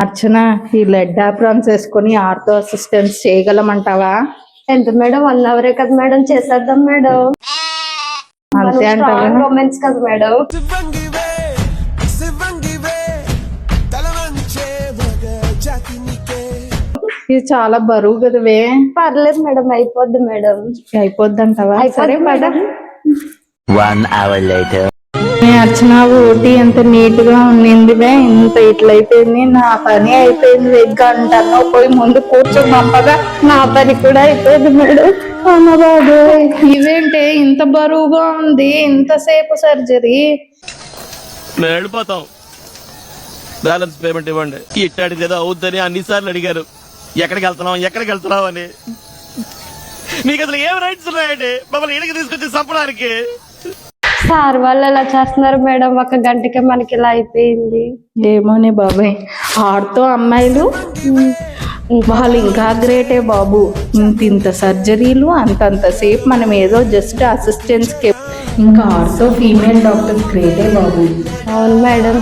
అర్చన, ఈ lead aprons వేసుకొని ortho assistance చేయగలమంటావా? ఎంత మేడం, 1 అవరే కదా మేడం, చేసేద్దాం మేడం. అంతే అంటావా? రొమాన్స్ కదా మేడం. ఇది చాలా బరువు కదవే. పర్లేదు మేడం, అయిపోద్ది మేడం. అయిపోద్ది అంటావా? సరే మేడం. 1 hour later. అర్చన, ఊటీ ఎంత నీట్ గా ఉండిందివే, ఇంత ఇట్లయిపోయింది. నా పని అయిపోయింది. గంటన్నో పోయి ముందు కూర్చొని పంపగా నా పని కూడా అయిపోయింది మేడం. అమ్మ బాబోయ్, ఇదేంటి ఇంత బరువుగా ఉంది, ఇంతసేపు సర్జరీ? మేము వెళ్ళిపోతాం, బ్యాలెన్స్ పేమెంట్ ఇవ్వండి. ఇట్టాడిది ఏదో అవుద్దని అన్నిసార్లు అడిగారు. ఎక్కడికి వెళ్తున్నాం అని. మీకు అసలు ఏం రైట్స్ ఉన్నాయండి మమ్మల్ని ఇడికి తీసుకొచ్చి చంపడానికి? సార్ వాళ్ళు ఎలా చేస్తున్నారు మేడం, 1 గంటకే మనకి ఇలా అయిపోయింది. ఏమోనే బాబాయ్, ఆడుతో అమ్మాయిలు వాళ్ళు ఇంకా గ్రేటే బాబు. ఇంత సర్జరీలు అంతంతసేపు మనం ఏదో జస్ట్ అసిస్టెంట్స్కి. ఇంకా ఆడుతో ఫీమేల్ డాక్టర్స్ గ్రేటే బాబు. అవును మేడం.